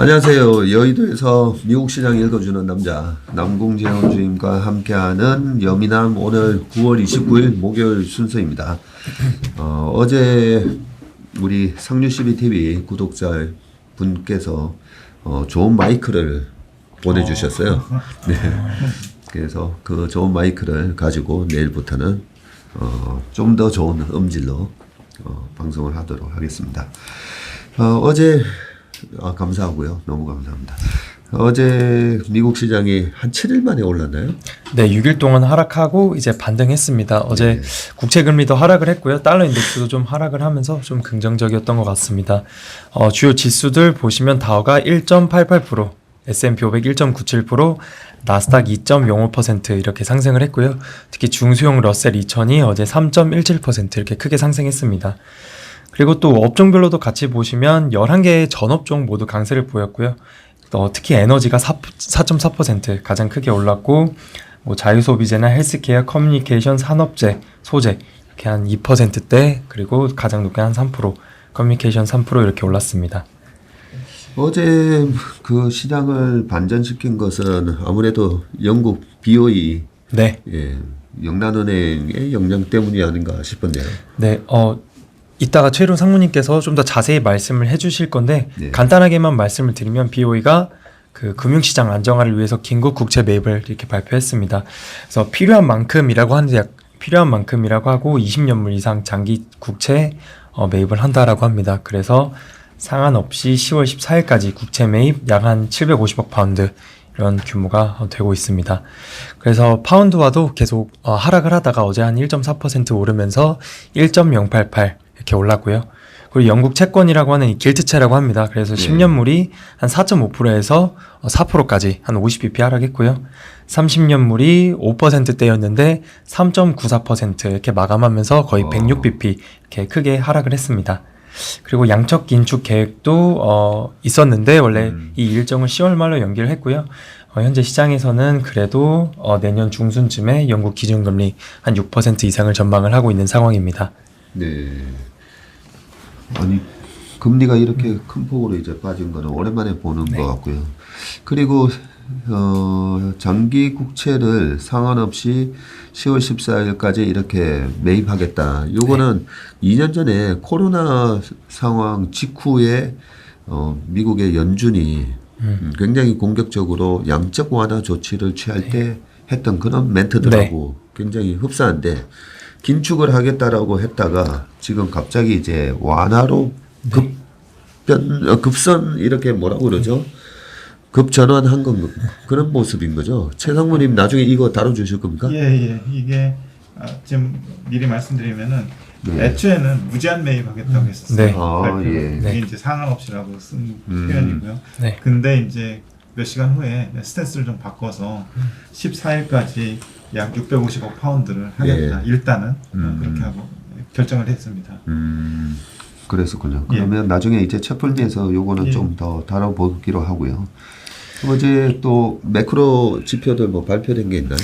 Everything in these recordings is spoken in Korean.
안녕하세요. 여의도에서 미국 시장 읽어주는 남자 남궁재원 주임과 함께하는 여미남 오늘 9월 29일 목요일 순서입니다. 어제 우리 상류CBTV 구독자 분께서 좋은 마이크를 보내주셨어요. 네. 그래서 그 좋은 마이크를 가지고 내일부터는 좀 더 좋은 음질로 방송을 하도록 하겠습니다. 어제 감사하고요. 너무 감사합니다. 어제 미국 시장이 한 7일 만에 올랐나요? 네, 6일 동안 하락하고 이제 반등했습니다. 어제 국채 금리도 하락을 했고요. 달러 인덱스도 좀 하락을 하면서 좀 긍정적이었던 것 같습니다. 주요 지수들 보시면 다우가 1.88%, S&P 500 1.97%, 나스닥 2.05% 이렇게 상승을 했고요. 특히 중소형 러셀 2000이 어제 3.17% 이렇게 크게 상승했습니다. 그리고 또 업종별로도 같이 보시면 11개의 전업종 모두 강세를 보였고요. 특히 에너지가 4.4% 가장 크게 올랐고, 뭐 자유소비재나 헬스케어, 커뮤니케이션, 산업재, 소재 이렇게 한 2%대, 그리고 가장 높게 한 3%, 커뮤니케이션 3% 이렇게 올랐습니다. 어제 그 시장을 반전시킨 것은 아무래도 영국 BOE, 네, 영란은행의 영향 때문이 아닌가 싶은데요. 네, 이따가 최일훈 상무님께서 좀 더 자세히 말씀을 해주실 건데 간단하게만 말씀을 드리면 BOE가 그 금융시장 안정화를 위해서 긴급 국채 매입을 이렇게 발표했습니다. 그래서 필요한 만큼이라고 하는데 필요한 만큼이라고 하고 20년물 이상 장기 국채 매입을 한다라고 합니다. 그래서 상한 없이 10월 14일까지 국채 매입 약 한 750억 파운드 이런 규모가 되고 있습니다. 그래서 파운드화도 계속 하락을 하다가 어제 한 1.4% 오르면서 1.088 이렇게 올랐고요. 그리고 영국 채권이라고 하는 이 길트채라고 합니다. 그래서 10년물이 한 4.5%에서 4%까지 한 50bp 하락했고요. 30년물이 5%대였는데 3.94% 이렇게 마감하면서 거의 106bp 이렇게 크게 하락을 했습니다. 그리고 양적 긴축 계획도 있었는데 원래 이 일정을 10월 말로 연기를 했고요. 현재 시장에서는 그래도 내년 중순쯤에 영국 기준금리 한 6% 이상을 전망을 하고 있는 상황입니다. 네. 아니 금리가 이렇게 큰 폭으로 이제 빠진 거는 오랜만에 보는 것 같고요. 그리고 장기 국채를 상한 없이 10월 14일까지 이렇게 매입하겠다. 요거는 2년 전에 코로나 상황 직후에 미국의 연준이 굉장히 공격적으로 양적 완화 조치를 취할 때 했던 그런 멘트들하고 굉장히 흡사한데 긴축을 하겠다라고 했다가 지금 갑자기 이제 완화로 급선 이렇게 뭐라고 그러죠? 급전환한 건 그런 모습인 거죠. 최상무님 나중에 이거 다뤄주실 겁니까? 예. 이게 지금 미리 말씀드리면은 애초에는 무제한 매입하겠다고 했었어요. 이게 이제 상한 없이라고 쓴 표현이고요. 근데 이제 몇 시간 후에 스탠스를 좀 바꿔서 14일까지 약 650억 파운드를 하겠다. 일단은 그렇게 하고 결정을 했습니다. 그랬었군요. 그러면 나중에 이제 채플리에서 요거는 좀 더 다뤄보기로 하고요. 어제 또 매크로 지표들 뭐 발표된 게 있나요?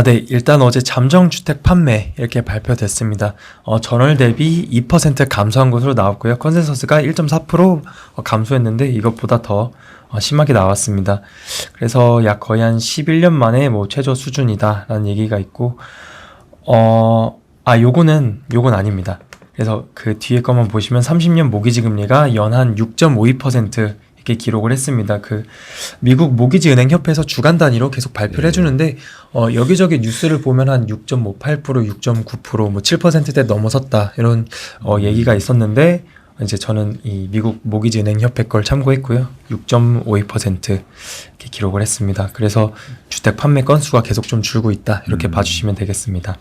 네. 일단 어제 잠정주택 판매 이렇게 발표됐습니다. 전월 대비 2% 감소한 것으로 나왔고요. 컨센서스가 1.4% 감소했는데 이것보다 더 심하게 나왔습니다. 그래서 약 거의 한 11년 만에 뭐 최저 수준이다라는 얘기가 있고, 요건 아닙니다. 그래서 그 뒤에 것만 보시면 30년 모기지 금리가 연한 6.52% 이렇게 기록을 했습니다. 그 미국 모기지 은행 협회에서 주간 단위로 계속 발표를 해주는데 여기저기 뉴스를 보면 한 6.58%, 6.9%, 뭐 7%대 넘어섰다 이런 얘기가 있었는데 이제 저는 이 미국 모기지 은행 협회 걸 참고했고요. 6.52% 이렇게 기록을 했습니다. 그래서 주택 판매 건수가 계속 좀 줄고 있다 이렇게 봐주시면 되겠습니다.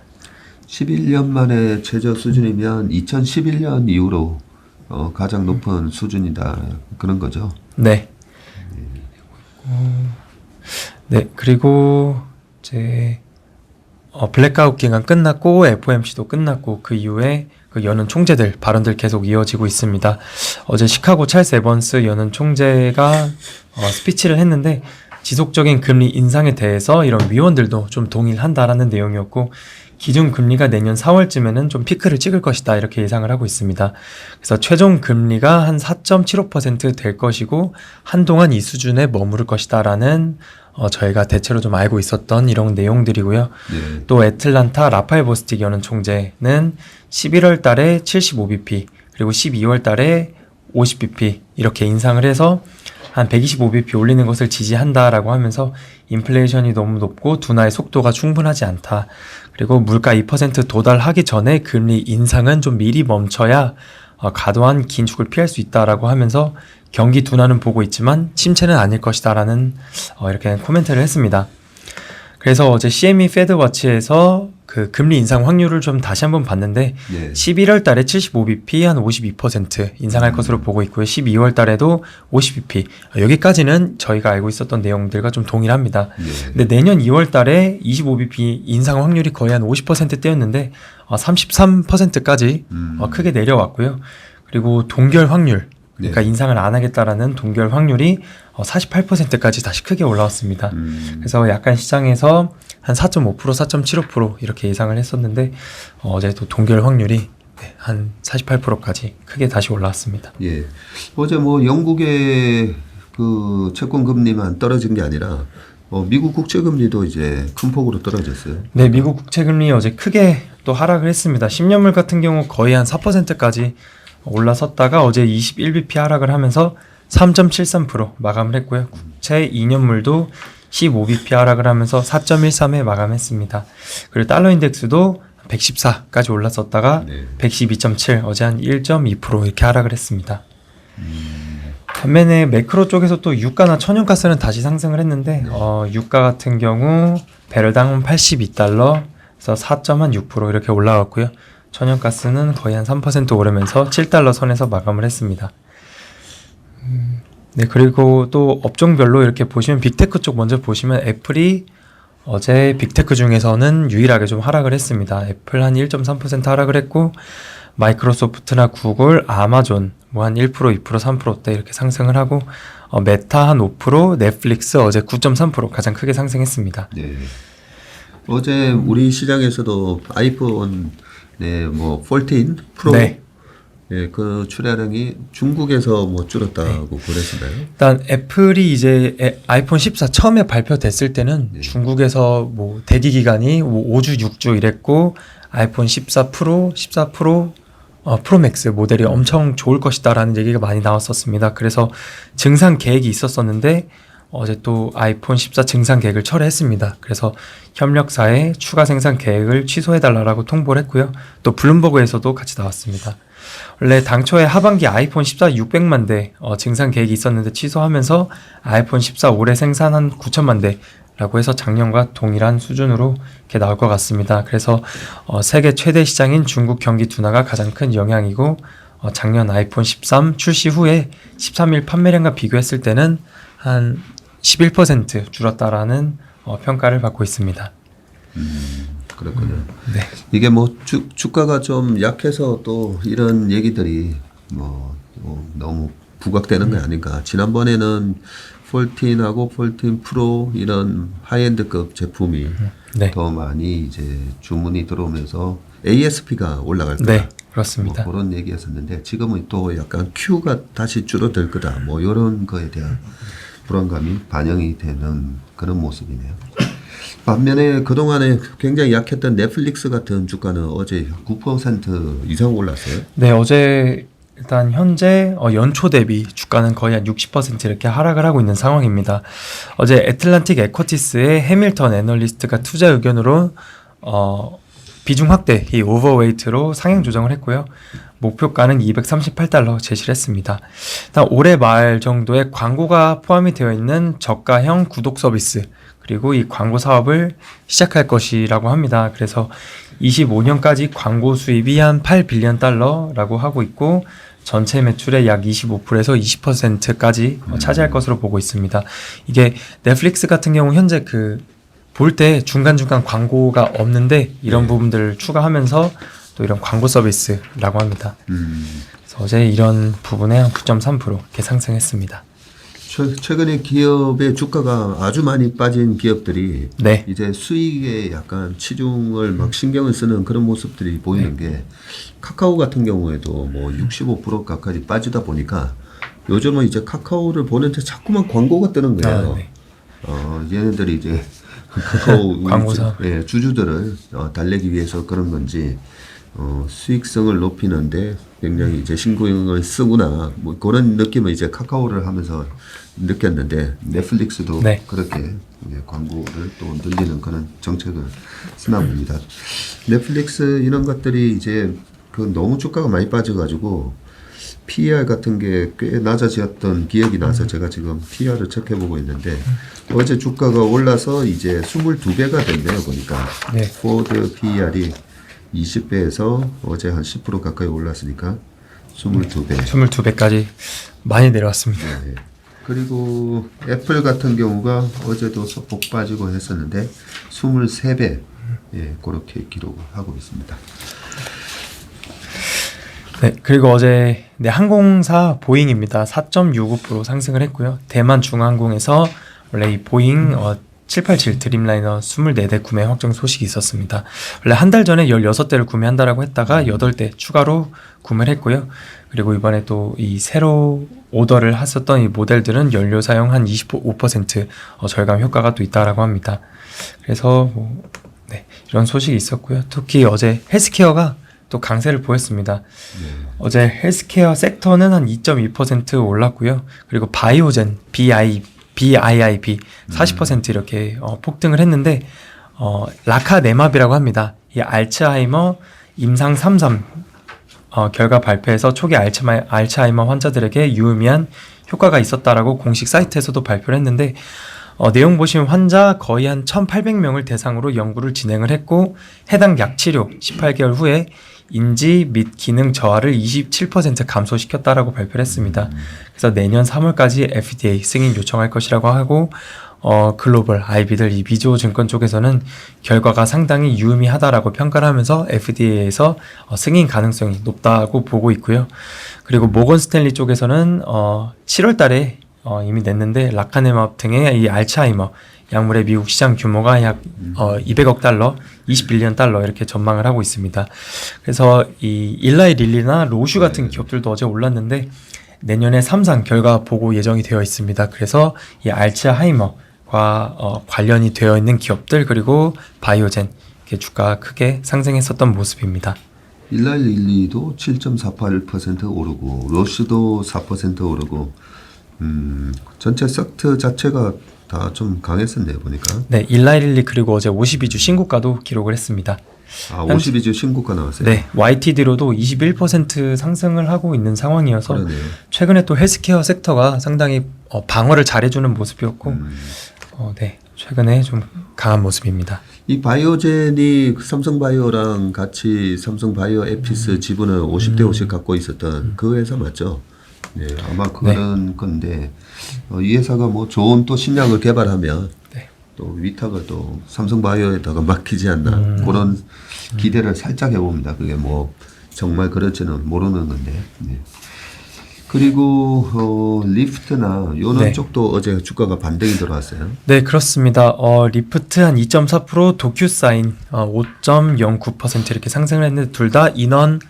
11년 만에 최저 수준이면 2011년 이후로 가장 높은 수준이다 그런 거죠. 네. 그리고 이제 블랙아웃 기간 끝났고 FOMC도 끝났고 그 이후에 그 여는 총재들 발언들 계속 이어지고 있습니다. 어제 시카고 찰스 에번스 여는 총재가 스피치를 했는데 지속적인 금리 인상에 대해서 이런 위원들도 좀 동의한다라는 내용이었고 기준 금리가 내년 4월쯤에는 좀 피크를 찍을 것이다 이렇게 예상을 하고 있습니다. 그래서 최종 금리가 한 4.75% 될 것이고 한동안 이 수준에 머무를 것이다라는 저희가 대체로 좀 알고 있었던 이런 내용들이고요. 네. 또 애틀란타 라파엘 보스틱 연은 총재는 11월 달에 75bp 그리고 12월 달에 50bp 이렇게 인상을 해서 한 125bp 올리는 것을 지지한다라고 하면서 인플레이션이 너무 높고 둔화의 속도가 충분하지 않다. 그리고 물가 2% 도달하기 전에 금리 인상은 좀 미리 멈춰야 과도한 긴축을 피할 수 있다라고 하면서 경기 둔화는 보고 있지만 침체는 아닐 것이다라는 이렇게 코멘트를 했습니다. 그래서 어제 CME 패드워치에서 그 금리 인상 확률을 좀 다시 한번 봤는데 11월 달에 75bp 한 52% 인상할 것으로 보고 있고요. 12월 달에도 50bp. 여기까지는 저희가 알고 있었던 내용들과 좀 동일합니다. 근데 내년 2월 달에 25bp 인상 확률이 거의 한 50%대였는데 33%까지 크게 내려왔고요. 그리고 동결 확률 그러니까 인상을 안 하겠다라는 동결 확률이 48%까지 다시 크게 올라왔습니다. 그래서 약간 시장에서 한 4.5%, 4.75% 이렇게 예상을 했었는데 어제 또 동결 확률이 한 48%까지 크게 다시 올라왔습니다. 예. 어제 뭐 영국의 그 채권 금리만 떨어진 게 아니라 미국 국채 금리도 이제 큰 폭으로 떨어졌어요. 네, 미국 국채 금리 어제 크게 또 하락을 했습니다. 10년물 같은 경우 거의 한 4%까지 올라섰다가 어제 21bp 하락을 하면서 3.73% 마감을 했고요. 국채 2년물도 15bp 하락을 하면서 4.13에 마감했습니다. 그리고 달러 인덱스도 114까지 올랐었다가 112.7 어제 한 1.2% 이렇게 하락을 했습니다. 반면에 매크로 쪽에서 또 유가나 천연가스는 다시 상승을 했는데 유가 같은 경우 배럴당 82달러에서 4.6% 이렇게 올라갔고요. 천연가스는 거의 한 3% 오르면서 7달러 선에서 마감을 했습니다. 네, 그리고 또 업종별로 이렇게 보시면 빅테크 쪽 먼저 보시면 애플이 어제 빅테크 중에서는 유일하게 좀 하락을 했습니다. 애플 한 1.3% 하락을 했고 마이크로소프트나 구글, 아마존 뭐 한 1%, 2%, 3%대 이렇게 상승을 하고 메타 한 5%, 넷플릭스 어제 9.3% 가장 크게 상승했습니다. 네. 어제 우리 시장에서도 아이폰 뭐 14 프로 그 출하량이 중국에서 뭐 줄었다고 그랬었나요? 일단 애플이 이제 아이폰 14 처음에 발표됐을 때는 중국에서 뭐 대기 기간이 5주, 6주 이랬고 아이폰 14 프로, 14 프로, 프로맥스 모델이 엄청 좋을 것이다라는 얘기가 많이 나왔었습니다. 그래서 증상 계획이 있었었는데 어제 또 아이폰 14 증상 계획을 철회했습니다. 그래서 협력사에 추가 생산 계획을 취소해달라고 통보를 했고요. 또 블룸버그에서도 같이 나왔습니다. 원래 당초에 하반기 아이폰 14 600만 대 증산 계획이 있었는데 취소하면서 아이폰 14 올해 생산 한 9천만 대라고 해서 작년과 동일한 수준으로 이렇게 나올 것 같습니다. 그래서 세계 최대 시장인 중국 경기 둔화가 가장 큰 영향이고 작년 아이폰 13 출시 후에 13일 판매량과 비교했을 때는 한 11% 줄었다라는 평가를 받고 있습니다. 그렇군요. 네. 이게 뭐 주가가 좀 약해서 또 이런 얘기들이 뭐 너무 부각되는 게 아닌가. 지난번에는 14하고 14 프로 이런 하이엔드급 제품이 더 많이 이제 주문이 들어오면서 ASP가 올라갈 거다. 네, 그렇습니다. 뭐 그런 얘기였었는데 지금은 또 약간 Q가 다시 줄어들 거다. 뭐 이런 거에 대한 불안감이 반영이 되는 그런 모습이네요. 반면에 그동안에 굉장히 약했던 넷플릭스 같은 주가는 어제 9% 이상 올랐어요. 네, 어제 일단 현재 연초 대비 주가는 거의 한 60% 이렇게 하락을 하고 있는 상황입니다. 어제 애틀란틱 에쿼티스의 해밀턴 애널리스트가 투자 의견으로 비중 확대, 이 오버웨이트로 상향 조정을 했고요. 목표가는 238달러 제시를 했습니다. 일단 올해 말 정도에 광고가 포함이 되어 있는 저가형 구독 서비스 그리고 이 광고 사업을 시작할 것이라고 합니다. 그래서 25년까지 광고 수입이 한 8빌리언 달러라고 하고 있고 전체 매출의 약 25%에서 20%까지 차지할 것으로 보고 있습니다. 이게 넷플릭스 같은 경우 현재 볼 때 중간중간 광고가 없는데 이런 부분들을 추가하면서 또 이런 광고 서비스라고 합니다. 그래서 어제 이런 부분에 한 9.3% 이렇게 상승했습니다. 최근에 기업의 주가가 아주 많이 빠진 기업들이 네. 이제 수익에 약간 치중을 막 신경을 쓰는 그런 모습들이 보이는 게 카카오 같은 경우에도 뭐 65% 가까이 빠지다 보니까 요즘은 이제 카카오를 보는데 자꾸만 광고가 뜨는 거예요. 네. 얘네들이 이제 카카오 광고사. 예, 주주들을 달래기 위해서 그런 건지 수익성을 높이는데 굉장히 이제 신경을 쓰구나 뭐 그런 느낌을 이제 카카오를 하면서 느꼈는데 넷플릭스도 네. 그렇게 이제 광고를 또 늘리는 그런 정책을 쓰나 봅니다. 넷플릭스 이런 것들이 이제 그 너무 주가가 많이 빠져가지고 PER 같은 게 꽤 낮아졌던 기억이 나서 제가 지금 PER을 체크해보고 있는데 어제 주가가 올라서 이제 22배가 됐네요 보니까. 네. 포드 PER이 20배에서 어제 한 10% 가까이 올랐으니까 22배. 22배까지 많이 내려왔습니다. 네. 그리고 애플 같은 경우가 어제도 소폭 빠지고 했었는데 23배 예, 그렇게 기록을 하고 있습니다. 네, 그리고 어제 항공사 보잉입니다. 4.69% 상승을 했고요. 대만 중항공에서 원래 이 보잉 787 드림라이너 24대 구매 확정 소식이 있었습니다. 원래 한 달 전에 16대를 구매한다라고 했다가 8대 추가로 구매를 했고요. 그리고 이번에 또 이 새로 오더를 했었던 이 모델들은 연료 사용 한 25% 절감 효과가 또 있다라고 합니다. 그래서 이런 소식이 있었고요. 특히 어제 헬스케어가 또 강세를 보였습니다. 어제 헬스케어 섹터는 한 2.2% 올랐고요. 그리고 바이오젠, BIIB 40% 이렇게 폭등을 했는데 라카네마비라고 합니다. 이 알츠하이머 임상 3.3 결과 발표에서 초기 알츠하이머 환자들에게 유의미한 효과가 있었다라고 공식 사이트에서도 발표를 했는데 내용 보시면 환자 거의 한 1,800명을 대상으로 연구를 진행을 했고 해당 약 치료 18개월 후에 인지 및 기능 저하를 27% 감소시켰다라고 발표를 했습니다. 그래서 내년 3월까지 FDA 승인 요청할 것이라고 하고 글로벌 IB들 이 미주호 증권 쪽에서는 결과가 상당히 유의미하다라고 평가를 하면서 FDA에서 승인 가능성이 높다고 보고 있고요. 그리고 모건 스탠리 쪽에서는 7월 달에 이미 냈는데 라카네맙 등의 이 알츠하이머 약물의 미국 시장 규모가 약 200억 달러, 21년 달러 이렇게 전망을 하고 있습니다. 그래서 이 일라이 릴리나 로슈 같은 기업들도 어제 올랐는데 내년에 3상 결과 보고 예정이 되어 있습니다. 그래서 이 알츠하이머과 관련이 되어 있는 기업들 그리고 바이오젠 이렇게 주가가 크게 상승했었던 모습입니다. 일라이 릴리도 7.48% 오르고 로슈도 4% 오르고 전체 섹터 자체가 다 좀 강했었네요 보니까. 네, 일라이 릴리 그리고 어제 52주 신고가도 기록을 했습니다. 52주 신고가 나왔어요? 네, YTD로도 21% 상승을 하고 있는 상황이어서 그러네요. 최근에 또 헬스케어 섹터가 상당히 방어를 잘해주는 모습이었고 네, 최근에 좀 강한 모습입니다. 이 바이오젠이 삼성바이오랑 같이 삼성바이오 에피스 지분을 50대 50 갖고 있었던 그 회사 맞죠? 네, 아마 그런 건데 이 회사가 뭐 좋은 또 신약을 개발하면 또 위탁을 또 삼성바이오에다가 맡기지 않나 그런 기대를 살짝 해봅니다. 그게 뭐 정말 그럴지는 모르는 건데. 네. 그리고 리프트나 요런 쪽도 어제 주가가 반등이 들어왔어요. 네, 그렇습니다. 리프트 한 2.4%, 도큐사인 5.09% 이렇게 상승을 했는데 둘 다 인원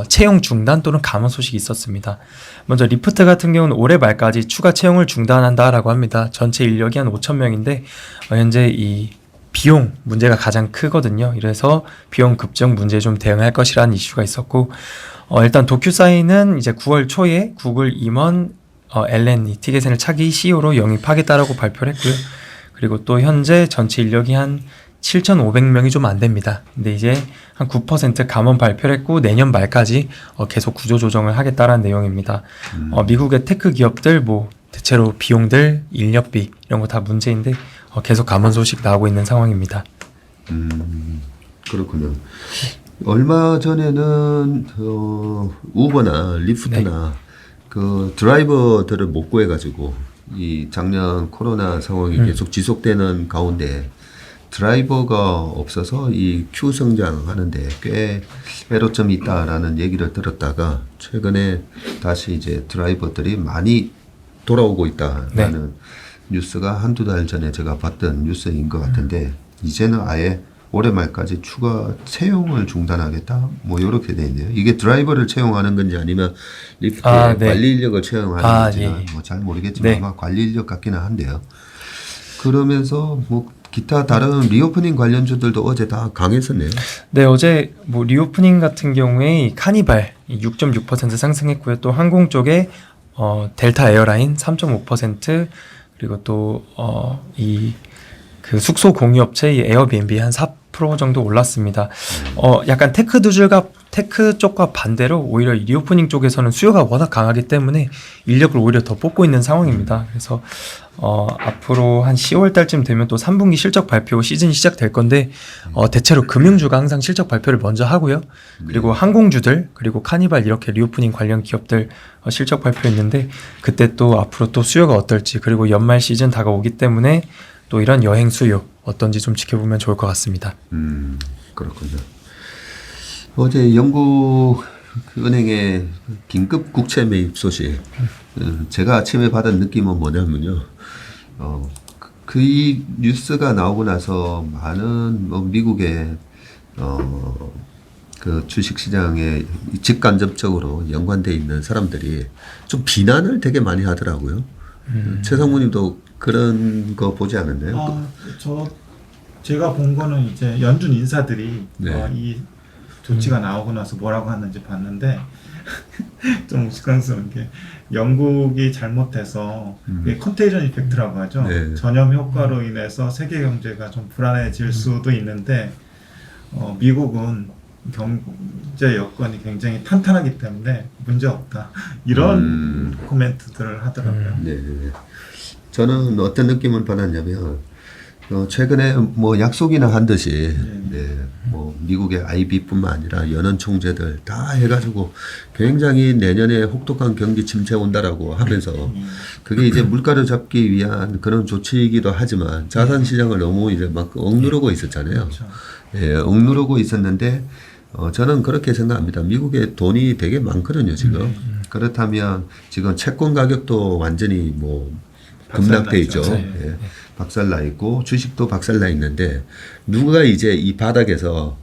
채용 중단 또는 감원 소식이 있었습니다. 먼저 리프트 같은 경우는 올해 말까지 추가 채용을 중단한다라고 합니다. 전체 인력이 한 5,000명인데 현재 이 비용 문제가 가장 크거든요. 이래서 비용 급증 문제에 좀 대응할 것이라는 이슈가 있었고 일단 도큐사인은 이제 9월 초에 구글 임원 엘렌이 티게센을 차기 CEO로 영입하겠다라고 발표를 했고요. 그리고 또 현재 전체 인력이 한 7,500명이 좀 안 됩니다. 근데 이제 한 9% 감원 발표를 했고 내년 말까지 계속 구조 조정을 하겠다라는 내용입니다. 미국의 테크 기업들 뭐 대체로 비용들, 인력비 이런 거 다 문제인데 계속 감원 소식 나오고 있는 상황입니다. 그렇군요. 얼마 전에는 우버나 리프트나 그 드라이버들을 못 구해가지고 이 작년 코로나 상황이 계속 지속되는 가운데 드라이버가 없어서 이 Q 성장하는데 꽤 애로점이 있다라는 얘기를 들었다가 최근에 다시 이제 드라이버들이 많이 돌아오고 있다라는 네. 뉴스가 한두 달 전에 제가 봤던 뉴스인 것 같은데 이제는 아예 올해 말까지 추가 채용을 중단하겠다 뭐 이렇게 돼 있네요. 이게 드라이버를 채용하는 건지 아니면 리프트의 네. 관리 인력을 채용하는 건지는 예. 뭐 잘 모르겠지만 네. 아마 관리 인력 같기는 한데요. 그러면서 뭐 기타 다른 리오프닝 관련주들도 어제 다 강했었네요. 네, 어제 뭐 리오프닝 같은 경우에 이 카니발 6.6% 상승했고요. 또 항공 쪽에 델타 에어라인 3.5% 그리고 또 이 그 숙소 공유업체 이 에어비앤비 한 4% 정도 올랐습니다. 약간 테크 쪽과 반대로 오히려 이 리오프닝 쪽에서는 수요가 워낙 강하기 때문에 인력을 오히려 더 뽑고 있는 상황입니다. 그래서 앞으로 한 10월 달쯤 되면 또 3분기 실적 발표 시즌이 시작될 건데 대체로 금융주가 항상 실적 발표를 먼저 하고요. 그리고 항공주들 그리고 카니발 이렇게 리오프닝 관련 기업들 실적 발표했는데 그때 또 앞으로 또 수요가 어떨지 그리고 연말 시즌 다가오기 때문에 또 이런 여행 수요 어떤지 좀 지켜보면 좋을 것 같습니다. 그렇군요. 어제 영국 은행의 긴급 국채 매입 소식. 제가 아침에 받은 느낌은 뭐냐면요. 이 뉴스가 나오고 나서 많은 미국의 그 주식시장에 직간접적으로 연관돼 있는 사람들이 좀 비난을 되게 많이 하더라고요. 최상무님도 그런 거 보지 않았나요? 제가 본 거는 이제 연준 인사들이 네. 이 조치가 나오고 나서 뭐라고 하는지 봤는데 좀 우스꽝스러운 게 영국이 잘못해서 이게 컨테이전 이펙트라고 하죠. 네. 전염 효과로 인해서 세계 경제가 좀 불안해질 수도 있는데 미국은 경제 여건이 굉장히 탄탄하기 때문에 문제 없다 이런 코멘트들을 하더라고요. 네. 저는 어떤 느낌을 받았냐면 최근에 뭐 약속이나 한 듯이 뭐 미국의 IB뿐만 아니라 연은 총재들 다 해가지고 굉장히 내년에 혹독한 경기 침체 온다라고 하면서 그게 이제 물가를 잡기 위한 그런 조치이기도 하지만 자산 시장을 너무 이제 막 억누르고 있었잖아요. 그렇죠. 예, 억누르고 있었는데 저는 그렇게 생각합니다. 미국에 돈이 되게 많거든요, 지금. 그렇다면 지금 채권 가격도 완전히 뭐 급락돼 있죠. 예, 박살나 있고 주식도 박살나 있는데 누가 이제 이 바닥에서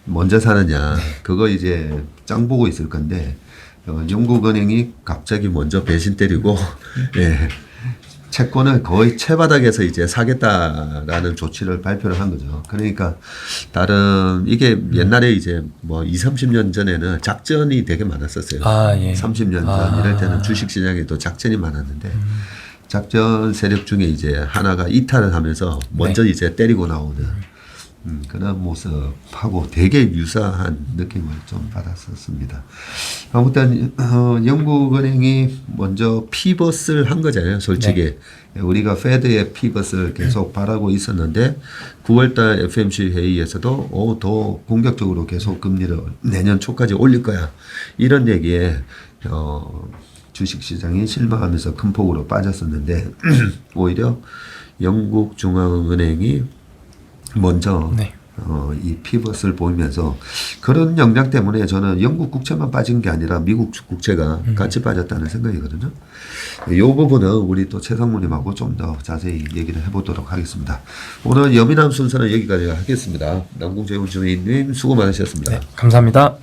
먼저 사느냐 그거 이제 짱 보고 있을 건데 영국은행이 갑자기 먼저 배신 때리고 예, 채권을 거의 채바닥에서 이제 사겠다라는 조치를 발표를 한 거죠. 그러니까 다른 이게 옛날에 이제 뭐 20-30년 전에는 작전이 되게 많았었어요. 30년 전 이럴 때는 주식 시장에도 작전이 많았는데 작전 세력 중에 이제 하나가 이탈을 하면서 먼저 이제 때리고 나오는 그런 모습하고 되게 유사한 느낌을 좀 받았었습니다. 아무튼 영국은행이 먼저 피벗을 한 거잖아요. 솔직히 우리가 페드의 피벗을 계속 바라고 있었는데 9월달 FMC 회의에서도 더 공격적으로 계속 금리를 내년 초까지 올릴 거야 이런 얘기에 주식시장이 실망하면서 큰 폭으로 빠졌었는데 오히려 영국 중앙은행이 먼저 이 피벗을 보이면서 그런 영향 때문에 저는 영국 국채만 빠진 게 아니라 미국 국채가 같이 빠졌다는 생각이거든요. 이 부분은 우리 또 최상무님하고 좀 더 자세히 얘기를 해보도록 하겠습니다. 오늘 여민함 순서는 여기까지 하겠습니다. 남궁재훈 주인님 수고 많으셨습니다. 네, 감사합니다.